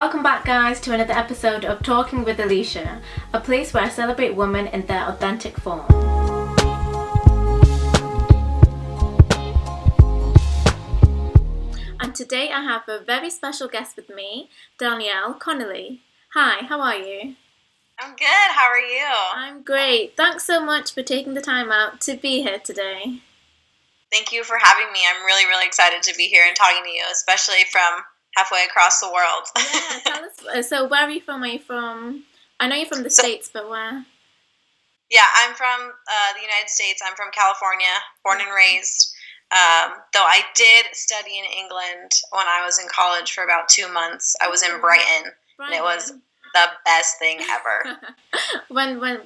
Welcome back, guys, to another episode of Talking with Aleesha, a place where I celebrate women in their authentic form. And today I have a very special guest with me, Danielle Connolly. Hi, how are you? I'm good. How are you? I'm great. Thanks so much for taking the time out to be here today. Thank you for having me. I'm really, really excited to be here and talking to you, especially from halfway across the world. Yeah, tell us. So where are you from? Are you from... I know you're from the States, but where? Yeah, I'm from the United States. I'm from California, born and raised. Though I did study in England when I was in college for about 2 months. I was in Brighton. And it was the best thing ever.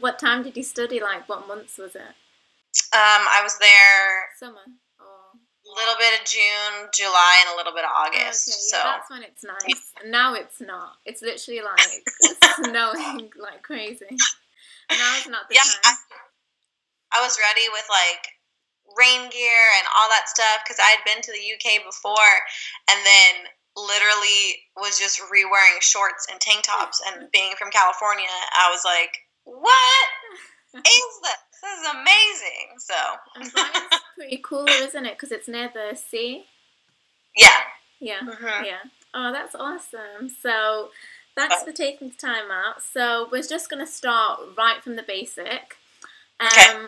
What time did you study? Like, what months was it? I was there Summer. a little bit of June, July, and a little bit of August. Okay, yeah, so that's when it's nice. Now it's not. It's literally like snowing like crazy. Now it's not the time. I was ready with like rain gear and all that stuff because I had been to the UK before, and then literally was just re-wearing shorts and tank tops. And being from California, I was like, "What is this? This is amazing!" So and Brighton's pretty cool, isn't it? Because it's near the sea. Yeah. Yeah. Oh, that's awesome. So thanks for taking the time out. So we're just going to start right from the basic. Okay.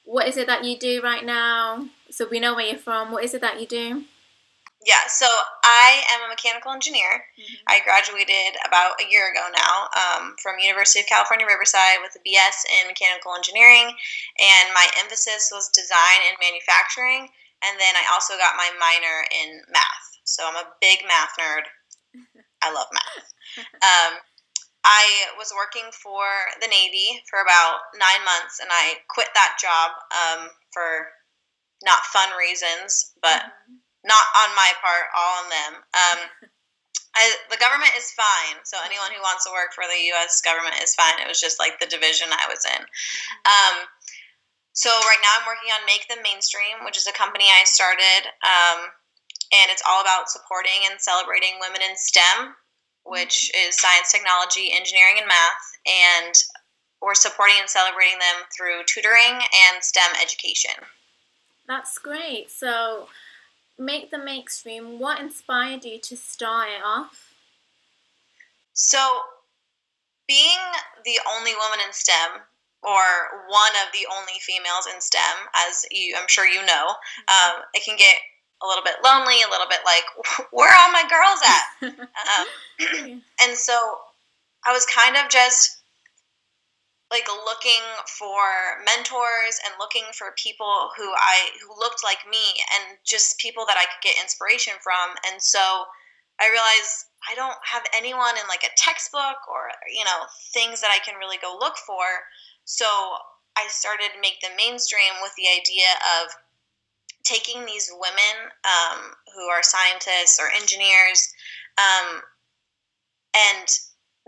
What is it that you do right now? So we know where you're from. What is it that you do? Yeah, so I am a mechanical engineer. Mm-hmm. I graduated about a year ago now from University of California, Riverside with a BS in mechanical engineering, and my emphasis was design and manufacturing, and then I also got my minor in math. So I'm a big math nerd. I love math. I was working for the Navy for about 9 months, and I quit that job for not fun reasons, but not on my part, all on them. The government is fine, so anyone who wants to work for the U.S. government is fine. It was just like the division I was in. So right now I'm working on Make Them Mainstream, which is a company I started, and it's all about supporting and celebrating women in STEM, which is science, technology, engineering, and math, and we're supporting and celebrating them through tutoring and STEM education. That's great. So Make Them Mainstream, what inspired you to start it off? So being the only woman in STEM, or one of the only females in STEM, as I'm sure you know, it can get a little bit lonely, a little bit like, where are all my girls at? And so I was kind of just like looking for mentors and looking for people who looked like me and just people that I could get inspiration from. And so I realized I don't have anyone in like a textbook or, things that I can really go look for. So I started Make Them Mainstream with the idea of taking these women who are scientists or engineers and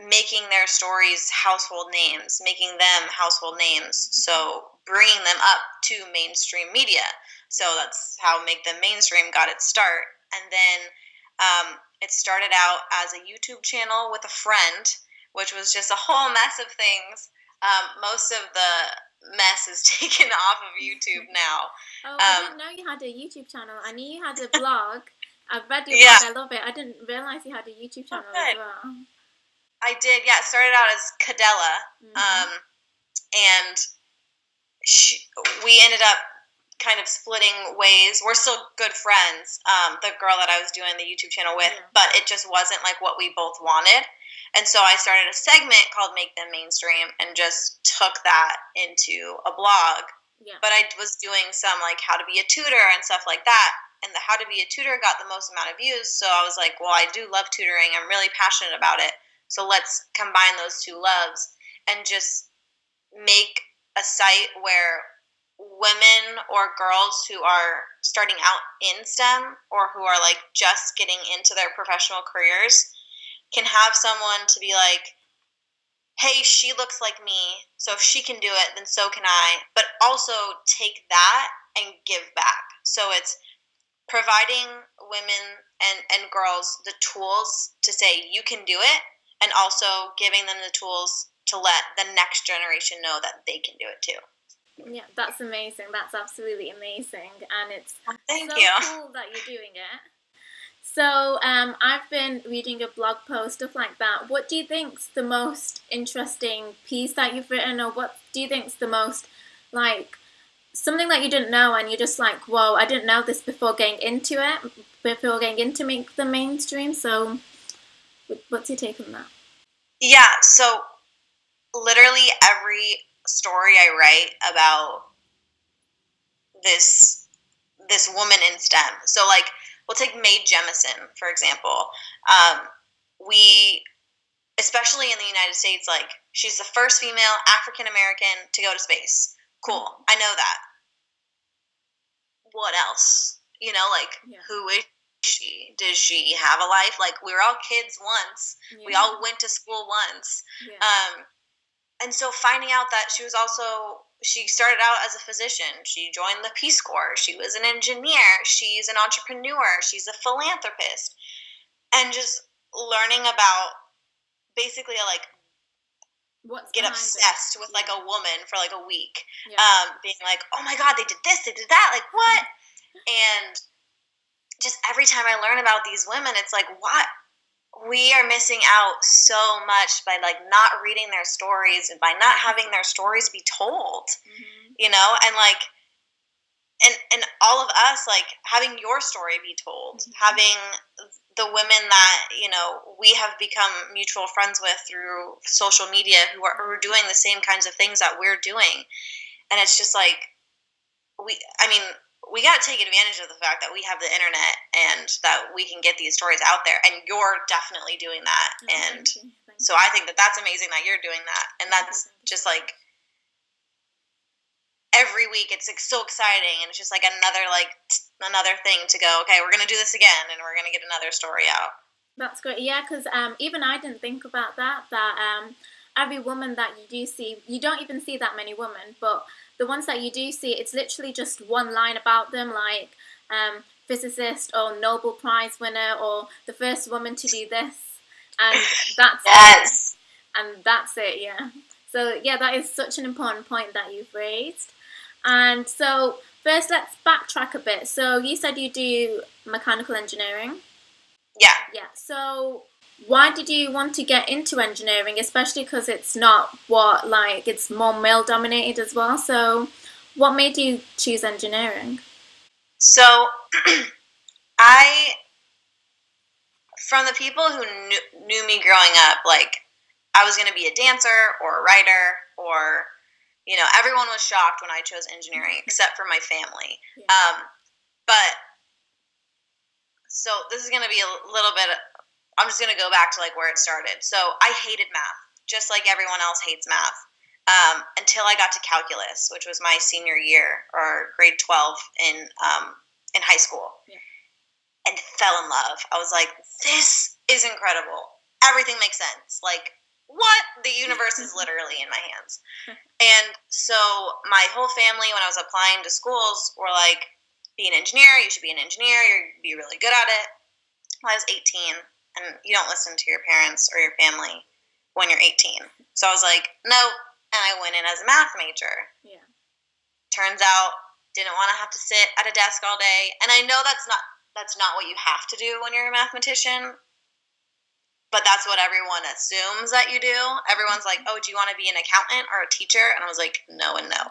making their stories household names, making them household names, so bringing them up to mainstream media. So that's how Make Them Mainstream got its start. And then it started out as a YouTube channel with a friend, which was just a whole mess of things. Most of the mess is taken off of YouTube now. Oh, I didn't know you had a YouTube channel. I knew you had a blog. I've read your blog. I love it. I didn't realize you had a YouTube channel as well. I did, yeah. It started out as Cadella, and we ended up kind of splitting ways. We're still good friends, the girl that I was doing the YouTube channel with, but it just wasn't like what we both wanted. And so I started a segment called Make Them Mainstream and just took that into a blog. Yeah. But I was doing some like how to be a tutor and stuff like that. And the how to be a tutor got the most amount of views. So I was like, well, I do love tutoring. I'm really passionate about it. So let's combine those two loves and just make a site where women or girls who are starting out in STEM or who are like just getting into their professional careers can have someone to be like, hey, she looks like me, so if she can do it, then so can I. But also take that and give back. So it's providing women and girls the tools to say you can do it, and also giving them the tools to let the next generation know that they can do it too. Yeah, that's amazing. That's absolutely amazing, and it's Thank so you. cool that you're doing it. So, I've been reading a blog post, stuff like that. What do you think's the most interesting piece that you've written, or what do you think's the most, like, something that you didn't know and you're just like, whoa, I didn't know this before getting into it, before getting into make the mainstream? So, what's your take on that? Yeah, so literally every story I write about this woman in STEM. So like we'll take Mae Jemison, for example. We, especially in the United States, like she's the first female African American to go to space. Cool. I know that. What else? You know, like who is she? Does she have a life? Like we were all kids once. Yeah. We all went to school once. Yeah. And so finding out that she started out as a physician. She joined the Peace Corps. She was an engineer. She's an entrepreneur. She's a philanthropist. And just learning about basically like get obsessed with like a woman for like a week. Yeah. Being like, oh my God, they did this, they did that. Like what? And just every time I learn about these women, it's like, what? We are missing out so much by like not reading their stories and by not having their stories be told, you know, and like, and all of us, like having your story be told, having the women that, you know, we have become mutual friends with through social media who are doing the same kinds of things that we're doing. And it's just like, we got to take advantage of the fact that we have the internet and that we can get these stories out there, and you're definitely doing that. And thank you. So I think that that's amazing that you're doing that. And that's just like every week it's like so exciting, and it's just like another thing to go, okay, we're going to do this again and we're going to get another story out. That's great. Yeah, because even I didn't think about that every woman that you do see, you don't even see that many women, but the ones that you do see, it's literally just one line about them, like physicist or Nobel Prize winner or the first woman to do this, and that's it. And that's it, yeah. So yeah, that is such an important point that you've raised. And so first, let's backtrack a bit. So you said you do mechanical engineering. Yeah. Yeah. So why did you want to get into engineering, especially because it's not it's more male dominated as well? So what made you choose engineering? So from the people who knew me growing up, like I was going to be a dancer or a writer, or, you know, everyone was shocked when I chose engineering except for my family. Yeah. But so this is going to be a little bit, I'm just going to go back to like where it started. So I hated math, just like everyone else hates math, until I got to calculus, which was my senior year or grade 12 in high school. Yeah. And fell in love. I was like, this is incredible. Everything makes sense. Like, what? The universe is literally in my hands. And so my whole family, when I was applying to schools, were like, be an engineer. You should be an engineer. You'll be really good at it. Well, I was 18, and you don't listen to your parents or your family when you're 18. So I was like, no. And I went in as a math major. Yeah. Turns out, didn't want to have to sit at a desk all day. And I know that's not what you have to do when you're a mathematician, but that's what everyone assumes that you do. Everyone's like, oh, do you want to be an accountant or a teacher? And I was like, no and no.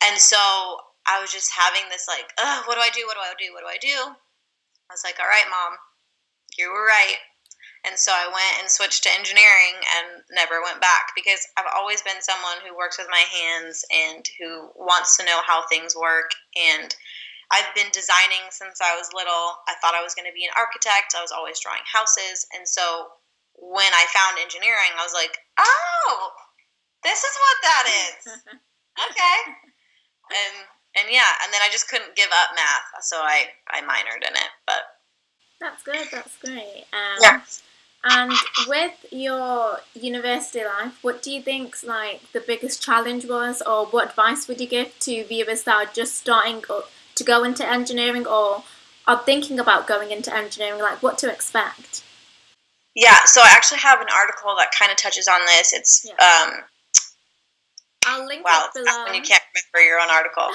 And so I was just having this like, what do I do? What do I do? What do I do? I was like, all right, Mom, you were right. And so I went and switched to engineering and never went back, because I've always been someone who works with my hands and who wants to know how things work. And I've been designing since I was little. I thought I was going to be an architect. I was always drawing houses. And so when I found engineering, I was like, oh, this is what that is. Okay. And yeah, and then I just couldn't give up math. So I minored in it. But that's good. That's great. Yeah. And with your university life, what do you think's like the biggest challenge was, or what advice would you give to viewers that are just starting to go into engineering or are thinking about going into engineering, like what to expect? Yeah, so I actually have an article that kind of touches on this. It's I'll link wow, it below. when you can't remember your own article.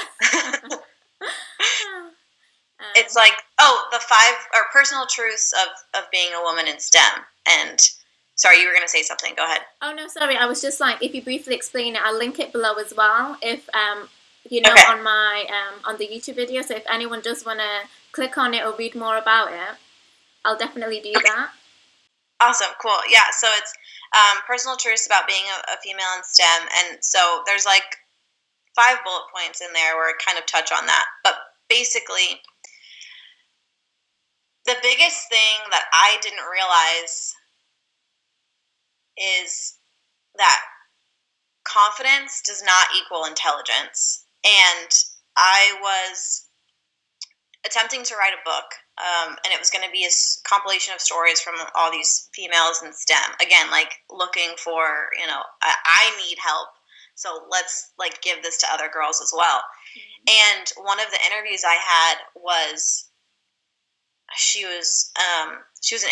It's like, the 5 or personal truths of being a woman in STEM. And sorry, you were going to say something. Go ahead. Oh no, sorry. I was just like, if you briefly explain it, I'll link it below as well. If Okay. on my on the YouTube video. So if anyone does want to click on it or read more about it, I'll definitely do that. Awesome, cool. Yeah, so it's personal truths about being a female in STEM, and so there's like 5 bullet points in there where I kind of touch on that. But basically, the biggest thing that I didn't realize is that confidence does not equal intelligence. And I was attempting to write a book, and it was going to be a compilation of stories from all these females in STEM. Again, like looking for, I need help, so let's like give this to other girls as well. And one of the interviews I had was, she was an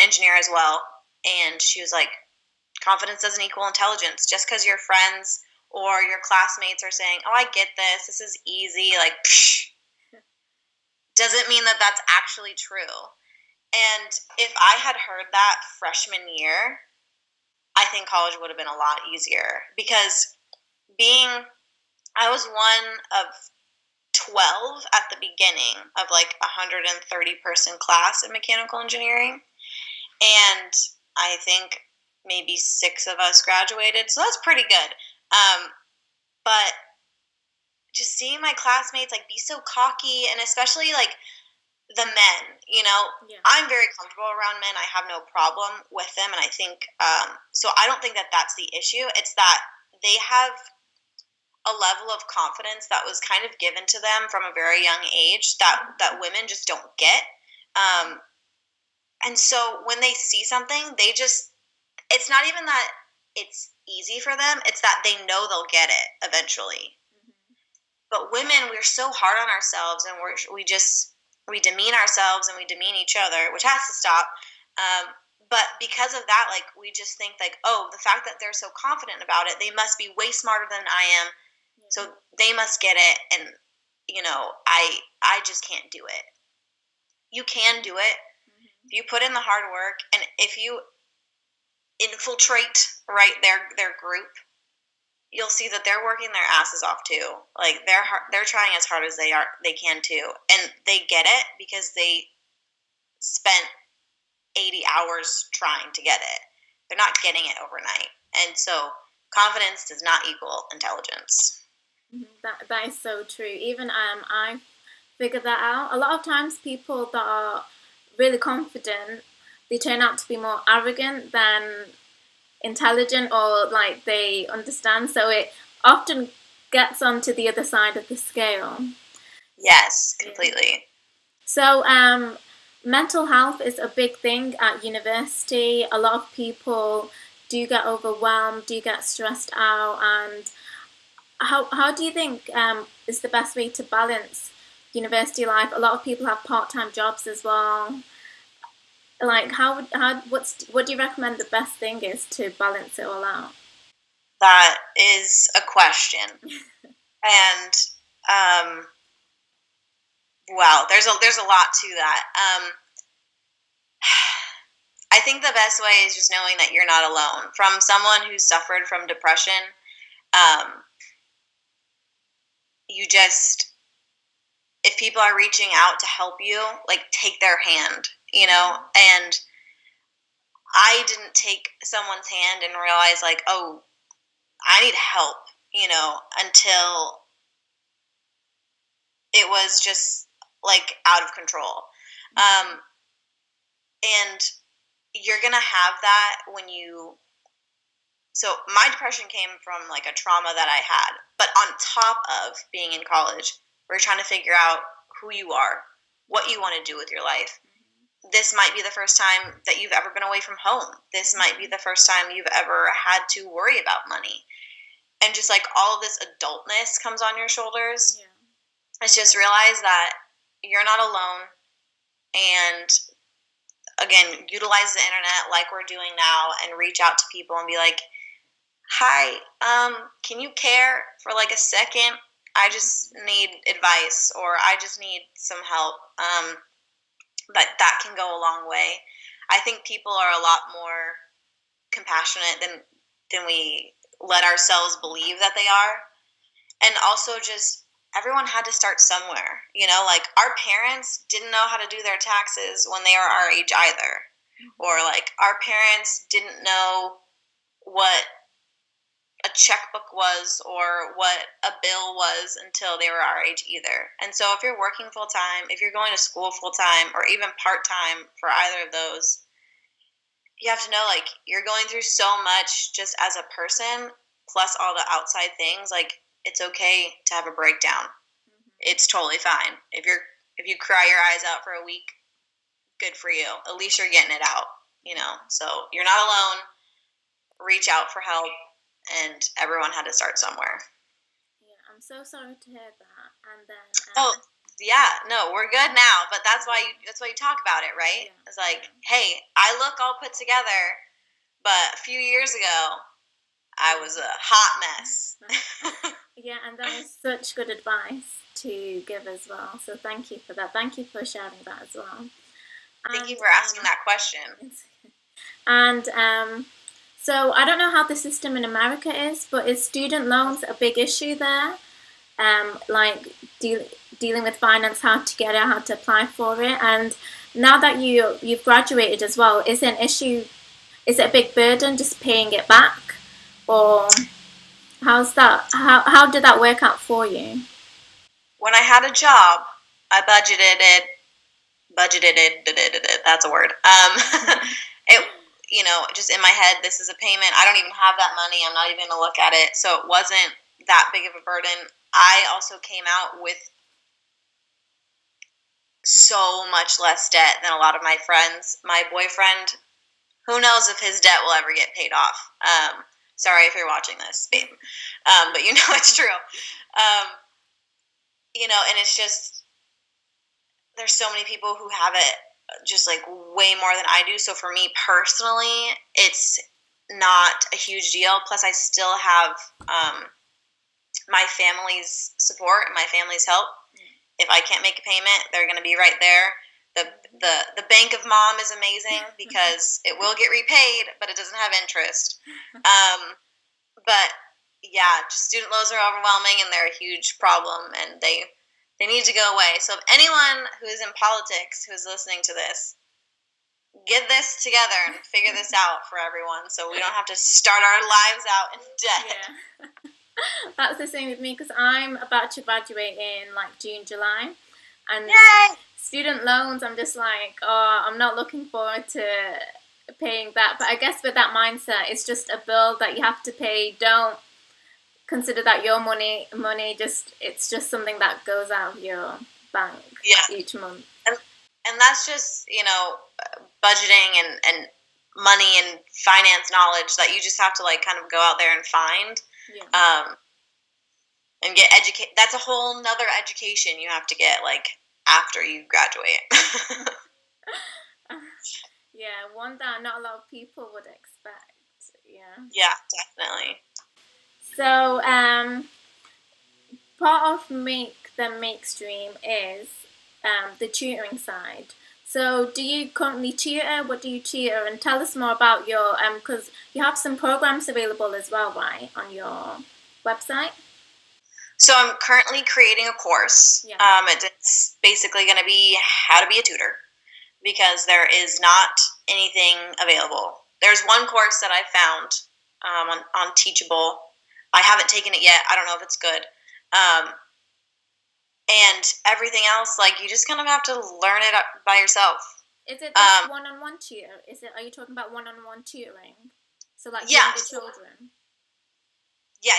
engineer as well, and she was like, confidence doesn't equal intelligence. Just because your friends or your classmates are saying, "Oh, I get this. This is easy," like, doesn't mean that that's actually true. And if I had heard that freshman year, I think college would have been a lot easier, because I was one of 12 at the beginning of like a 130 person class in mechanical engineering. And I think maybe 6 of us graduated. So that's pretty good. But just seeing my classmates like be so cocky, and especially like the men, I'm very comfortable around men. I have no problem with them. And I think, so I don't think that that's the issue. It's that they have a level of confidence that was kind of given to them from a very young age that women just don't get. And so when they see something, it's not even that it's easy for them, it's that they know they'll get it eventually. But women, we're so hard on ourselves, and we demean ourselves and we demean each other, which has to stop. But because of that, like, we just think like, oh, the fact that they're so confident about it, they must be way smarter than I am, so they must get it. And I just can't do it. You can do it if you put in the hard work, and if you infiltrate their group, you'll see that they're working their asses off too. Like, they're trying as hard as they can too, and they get it because they spent 80 hours trying to get it. They're not getting it overnight. And so confidence does not equal intelligence. That is so true. Even I figured that out. A lot of times people that are really confident, they turn out to be more arrogant than intelligent, or like they understand. So it often gets onto the other side of the scale. Yes, completely. Yeah. So mental health is a big thing at university. A lot of people do get overwhelmed, do get stressed out, and how do you think is the best way to balance university life? A lot of people have part-time jobs as well. Like, what do you recommend the best thing is to balance it all out? That is a question. And wow, there's a lot to that. I think the best way is just knowing that you're not alone. From someone who suffered from depression, if people are reaching out to help you, like, take their hand, and I didn't take someone's hand and realize like, oh, I need help, until it was just like out of control. And you're going to have that so my depression came from like a trauma that I had, but on top of being in college, we're trying to figure out who you are, what you want to do with your life. This might be the first time that you've ever been away from home. This might be the first time you've ever had to worry about money. And just like all of this adultness comes on your shoulders. Yeah. It's just realize that you're not alone. and again, utilize the internet like we're doing now and reach out to people and be like, hi, can you care for like a second? I just need advice, or I just need some help. That can go a long way. I think people are a lot more compassionate than we let ourselves believe that they are. And also just everyone had to start somewhere. Like our parents didn't know how to do their taxes when they were our age either. Or like our parents didn't know what a checkbook was or what a bill was until they were our age either. And so if you're working full time, if you're going to school full time, or even part time for either of those, you have to know, like, you're going through so much just as a person, plus all the outside things. Like, it's okay to have a breakdown. It's totally fine. If you cry your eyes out for a week, good for you. At least you're getting it out, So you're not alone. Reach out for help, and everyone had to start somewhere. Yeah, I'm so sorry to hear that. And then yeah, no, we're good now, but that's why you talk about it, right? Yeah, it's like, hey, I look all put together, but a few years ago, I was a hot mess. Yeah, and that was such good advice to give as well. So thank you for that. Thank you for sharing that as well. Thank you for asking that question. And so I don't know how the system in America is, but is student loans a big issue there? Like dealing with finance, how to get it, how to apply for it. And now that you've graduated as well, is it an issue? Is it a big burden just paying it back, or how's that? How did that work out for you? When I had a job, I budgeted it. That's a word. It, just in my head, this is a payment. I don't even have that money. I'm not even gonna look at it. So it wasn't that big of a burden. I also came out with so much less debt than a lot of my friends. My boyfriend, who knows if his debt will ever get paid off. Sorry if you're watching this, babe. But it's true. And it's just, there's so many people who have it just like way more than I do. So for me personally, it's not a huge deal. Plus I still have my family's support and my family's help. If I can't make a payment, they're going to be right there. The bank of mom is amazing because it will get repaid, but it doesn't have interest. But yeah, student loans are overwhelming and they're a huge problem, and they need to go away. So if anyone who is in politics who is listening to this, get this together and figure this out for everyone so we don't have to start our lives out in debt. Yeah. That's the same with me because I'm about to graduate in like June, July. And Yay! Student loans, I'm just like, oh, I'm not looking forward to paying that. But I guess with that mindset, it's just a bill that you have to pay. Don't consider that your money. It's just something that goes out of your bank each month. And that's just, budgeting and money and finance knowledge that you just have to like kind of go out there and find. Yeah. And get educated. That's a whole nother education you have to get like after you graduate. Yeah, one that not a lot of people would expect. Yeah. Yeah, definitely. So, part of Make Stream is the tutoring side. So, do you currently tutor? What do you tutor? And tell us more about your because you have some programs available as well, right, on your website? So I'm currently creating a course. Yeah. It's basically going to be how to be a tutor because there is not anything available. There's one course that I found on Teachable. I haven't taken it yet. I don't know if it's good. And everything else, like, you just kind of have to learn it by yourself. Is it this one-on-one tutor? Are you talking about one-on-one tutoring? So like younger children? Yeah.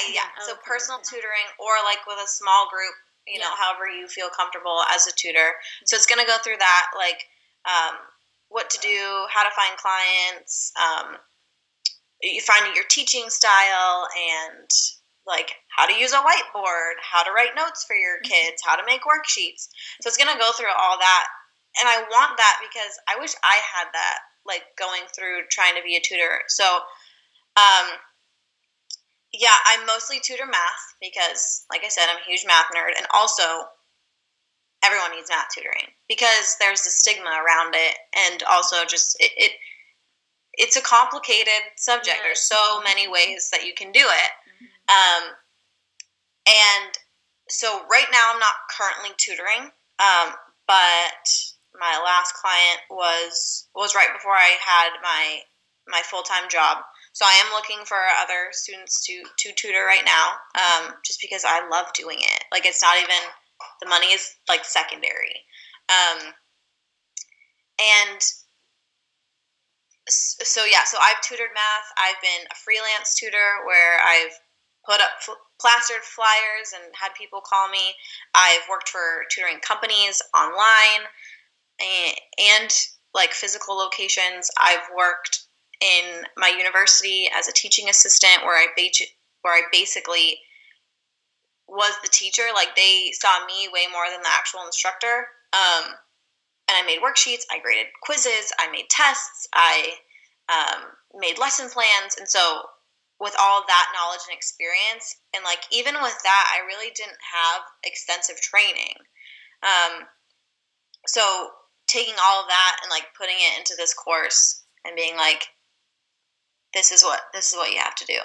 So personal tutoring, or like with a small group, however you feel comfortable as a tutor. So it's going to go through that, like what to do, how to find clients, you finding your teaching style, and like how to use a whiteboard, how to write notes for your kids, how to make worksheets. So it's going to go through all that and I want that because I wish I had that, like, going through trying to be a tutor. So, yeah, I mostly tutor math because, like I said, I'm a huge math nerd, and also everyone needs math tutoring because there's the stigma around it, and also just it's a complicated subject. Yeah, there's so many ways that you can do it. And so right now I'm not currently tutoring, but my last client was right before I had my full-time job. So I am looking for other students to tutor right now, just because I love doing it. Like, it's not even, the money is like secondary. And so yeah, so I've tutored math. I've been a freelance tutor where I've put up plastered flyers and had people call me. I've worked for tutoring companies online and like physical locations. I've worked in my university as a teaching assistant where I basically was the teacher. Like, they saw me way more than the actual instructor. And I made worksheets, I graded quizzes, I made tests, I made lesson plans. And so with all that knowledge and experience, and like even with that, I really didn't have extensive training. So taking all of that and like putting it into this course and being like, this is what you have to do.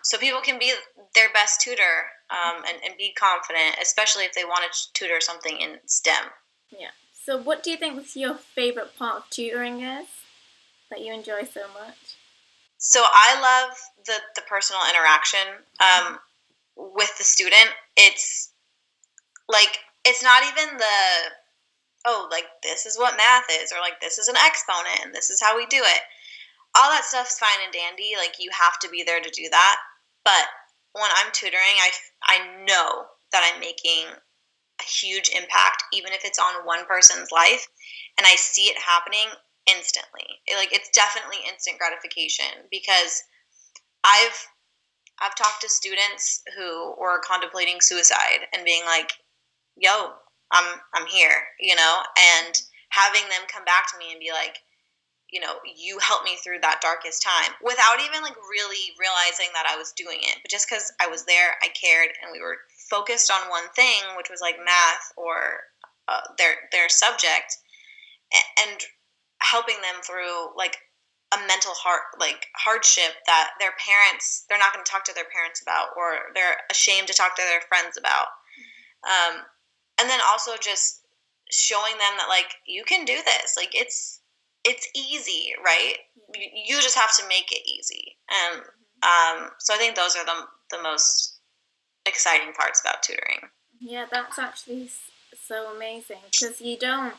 So people can be their best tutor, and be confident, especially if they want to tutor something in STEM. Yeah. So what do you think your favorite part of tutoring is that you enjoy so much? So I love the personal interaction with the student. It's like, it's not even like, this is what math is, or like, this is an exponent and this is how we do it. All that stuff's fine and dandy. Like, you have to be there to do that. But when I'm tutoring, I know that I'm making a huge impact, even if it's on one person's life, and I see it happening instantly. It's definitely instant gratification, because I've talked to students who were contemplating suicide and being like, "Yo, I'm here," and having them come back to me and be like, you helped me through that darkest time, without even like really realizing that I was doing it, but just because I was there, I cared, and we were focused on one thing, which was like math or their subject, and helping them through like a mental hardship that they're not going to talk to their parents about, or they're ashamed to talk to their friends about. And then also just showing them that, like, you can do this. Like, it's easy, right? You just have to make it easy. And so I think those are the most exciting parts about tutoring. Yeah, that's actually so amazing, because you don't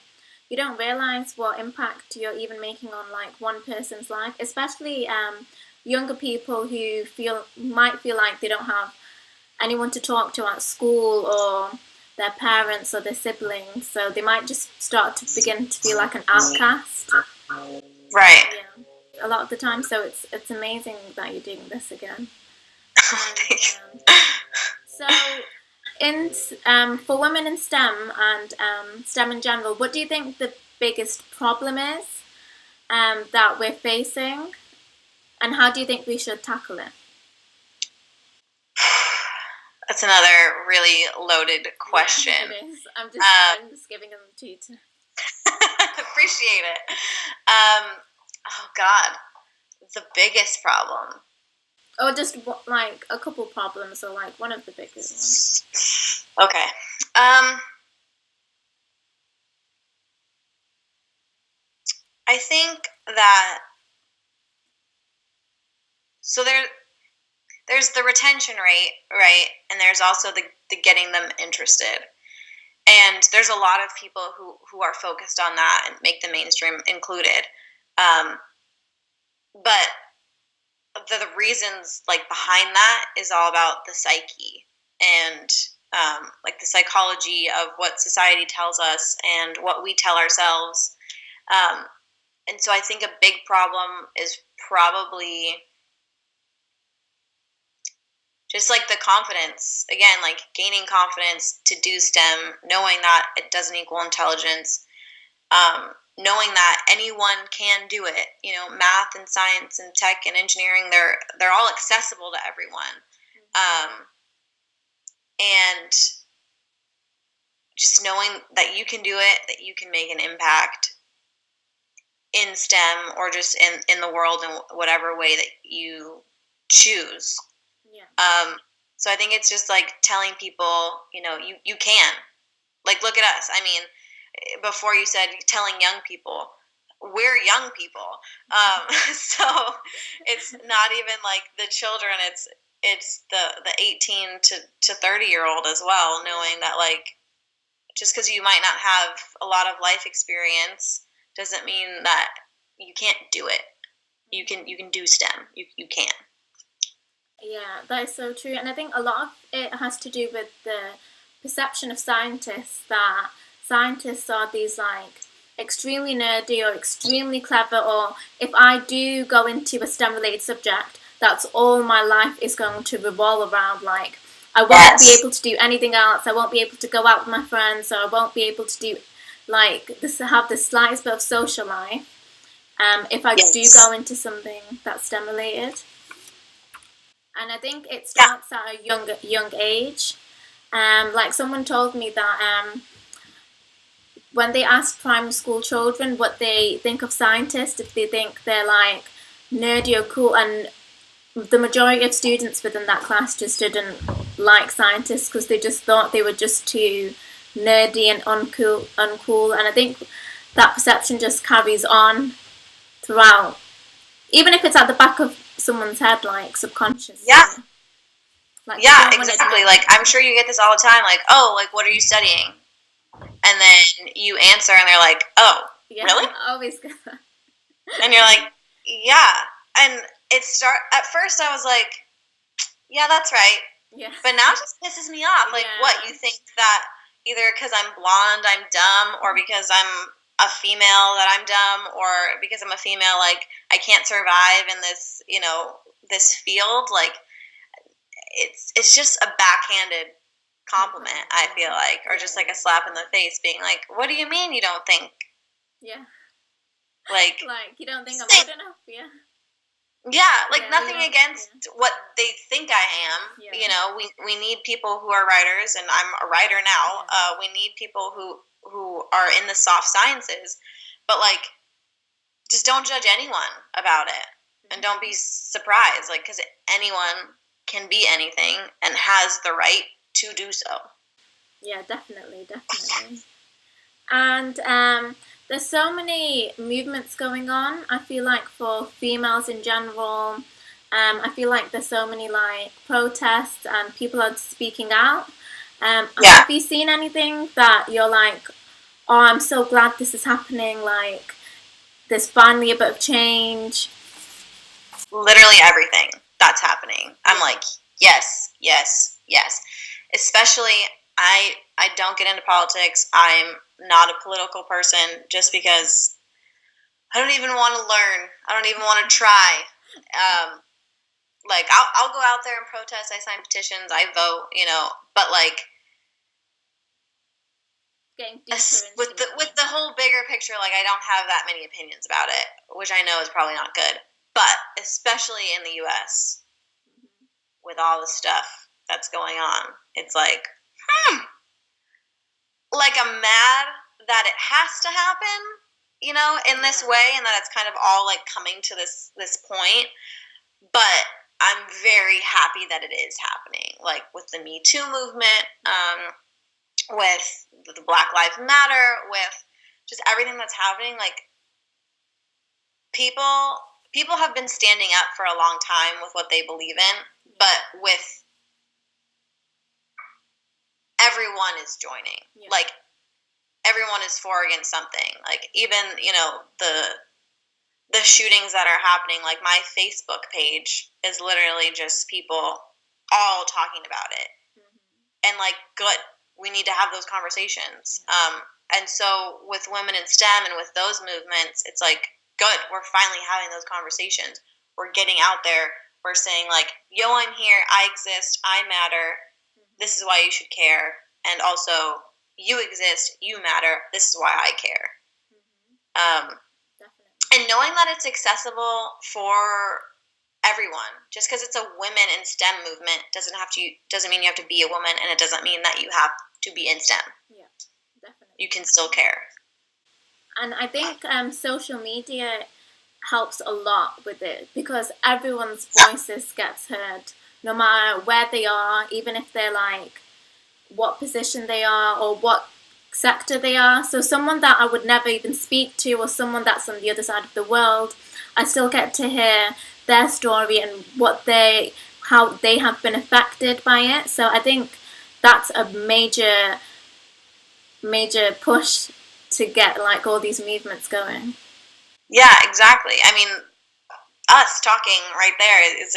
realize what impact you're even making on like one person's life, especially younger people who might feel like they don't have anyone to talk to at school, or their parents or their siblings, so they might just start to begin to feel like an outcast. Right. Yeah, a lot of the time. So it's amazing that you're doing this again. So for women in STEM and STEM in general, what do you think the biggest problem is that we're facing, and how do you think we should tackle it? That's another really loaded question. Yeah, it is. I'm just giving them to you. Appreciate it. Oh God, the biggest problem. Or just like a couple problems, or like one of the biggest ones. Okay. I think that, so there's the retention rate, right? And there's also the getting them interested. And there's a lot of people who are focused on that and make the mainstream included. But the reasons like behind that is all about the psyche and like the psychology of what society tells us and what we tell ourselves. And so I think a big problem is probably just like the confidence, again, like gaining confidence to do STEM, knowing that it doesn't equal intelligence. knowing that anyone can do it. You know, math and science and tech and engineering, they're all accessible to everyone. And just knowing that you can do it, that you can make an impact in STEM or just in the world in whatever way that you choose. Yeah. So I think it's just like telling people, you know, you can. Like, look at us. I mean, before you said telling young people, we're young people. So it's not even like the children, it's the 18 to 30-year-old as well, knowing that, like, just because you might not have a lot of life experience doesn't mean that you can't do it. You can do STEM. You can. Yeah, that is so true. And I think a lot of it has to do with the perception of scientists, that scientists are these like extremely nerdy or extremely clever, or if I do go into a STEM related subject, that's all my life is going to revolve around. Like, I won't be able to do anything else. I won't be able to go out with my friends, so I won't be able to do like this, have the slightest bit of social life. If I do go into something that's STEM related. And I think it starts at a young age. Like someone told me that when they ask primary school children what they think of scientists, if they think they're like nerdy or cool, and the majority of students within that class just didn't like scientists because they just thought they were just too nerdy and uncool. And I think that perception just carries on throughout, even if it's at the back of someone's head, like subconsciously. Yeah. Like, yeah, exactly. Like, I'm sure you get this all the time. Like, oh, like, what are you studying? And then you answer, and they're like, oh, yeah, really? I always get that. And you're like, yeah. And at first I was like, yeah, that's right. Yeah. But now it just pisses me off. Like, what, you think that either because I'm blonde I'm dumb, or because I'm a female that I'm dumb, or because I'm a female, like, I can't survive in this, you know, this field? Like, it's just a backhanded compliment, I feel like, or just like a slap in the face, being like, what do you mean you don't think? Yeah. Like you don't think I'm good enough? Yeah. Yeah, like, nothing against what they think I am. Yeah. You know, we need people who are writers, and I'm a writer now. Yeah. We need people who are in the soft sciences, but, like, just don't judge anyone about it, and don't be surprised, like, because anyone can be anything and has the right to do so. Yeah, definitely. And there's so many movements going on, I feel like, for females in general. I feel like there's so many like protests and people are speaking out. Have you seen anything that you're like, oh, I'm so glad this is happening, like there's finally a bit of change? Literally everything that's happening. I'm like, yes. Especially, I don't get into politics. I'm not a political person, just because I don't even want to learn. I don't even want to try. Like, I'll go out there and protest. I sign petitions. I vote. You know, but like, with the whole bigger picture, like, I don't have that many opinions about it, which I know is probably not good. But especially in the U.S., with all the stuff that's going on, it's like, like, I'm mad that it has to happen, you know, in this way, and that it's kind of all like coming to this point. But I'm very happy that it is happening, like with the Me Too movement, with the Black Lives Matter, with just everything that's happening. Like, people have been standing up for a long time with what they believe in, but with everyone is joining. Like, everyone is for or against something. Like, even, you know, the shootings that are happening, like, my Facebook page is literally just people all talking about it. And, like, good. We need to have those conversations. And so with women in STEM and with those movements, it's like, good. We're finally having those conversations. We're getting out there. We're saying, like, yo, I'm here. I exist. I matter. This is why you should care. And also, you exist. You matter. This is why I care. Definitely. And knowing that it's accessible for everyone. Just because it's a women in STEM movement doesn't mean you have to be a woman, and it doesn't mean that you have to be in STEM. Yeah, definitely. You can still care. And I think social media helps a lot with it because everyone's voices gets heard, no matter where they are, even if they're like what position they are or what sector they are. So someone that I would never even speak to, or someone that's on the other side of the world, I still get to hear their story and how they have been affected by it. So I think that's a major push to get like all these movements going. Yeah, exactly. I mean, us talking right there is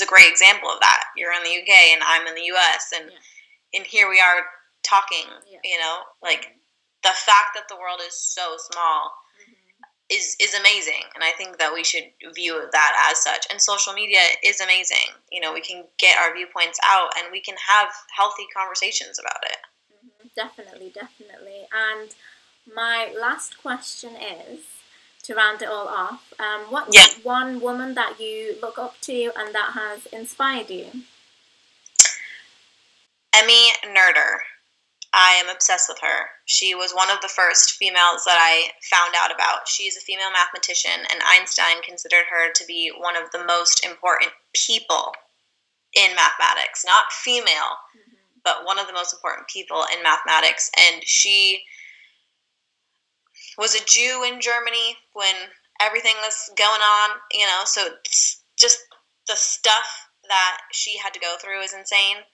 a great example of that. You're in the UK and I'm in the US, and here we are talking. Yeah. You know, like the fact that the world is so small is amazing, and I think that we should view that as such. And social media is amazing. You know, we can get our viewpoints out, and we can have healthy conversations about it. Definitely. And my last question is, to round it all off, what's one woman that you look up to and that has inspired you? Emmy Noether. I am obsessed with her. She was one of the first females that I found out about. She's a female mathematician, and Einstein considered her to be one of the most important people in mathematics. Not female, but one of the most important people in mathematics. And she was a Jew in Germany when everything was going on, you know, so just the stuff that she had to go through is insane.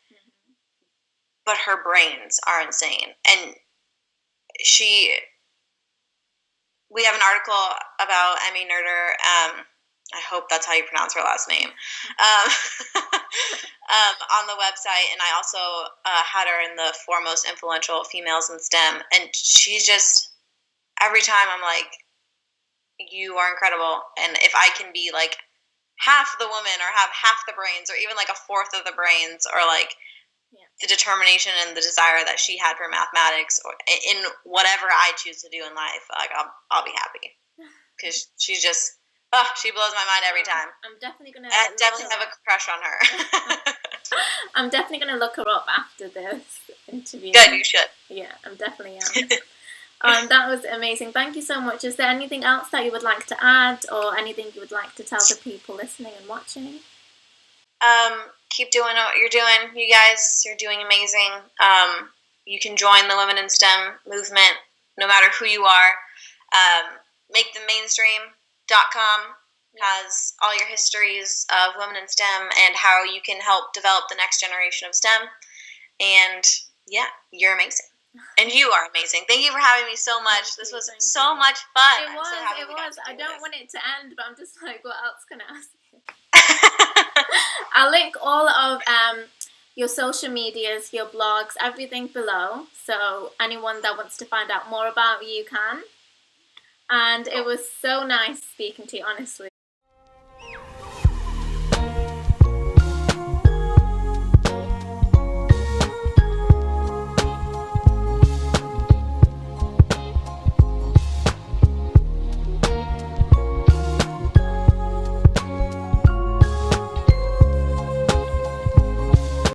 But her brains are insane. And we have an article about Emmy Noether. I hope that's how you pronounce her last name. On the website, and I also had her in the foremost influential females in STEM. And she's just, every time I'm like, you are incredible. And if I can be like half the woman, or have half the brains, or even like a fourth of the brains, or like the determination and the desire that she had for mathematics, or in whatever I choose to do in life, like I'll be happy, because she's just she blows my mind every time. I'm definitely gonna. I definitely have a crush on her. I'm definitely gonna look her up after this interview. Good, you should. Yeah, I'm definitely that was amazing. Thank you so much. Is there anything else that you would like to add, or anything you would like to tell the people listening and watching? Keep doing what you're doing, you guys. You're doing amazing. You can join the Women in STEM movement, no matter who you are. MakeTheMainstream.com has all your histories of women in STEM and how you can help develop the next generation of STEM. And yeah, you're amazing. And you are amazing. Thank you for having me so much. This was so much fun. It was. I don't want it to end, but I'm just like, what else can I ask you? I'll link all of your social medias, your blogs, everything below. So anyone that wants to find out more about you can. And it was so nice speaking to you, honestly.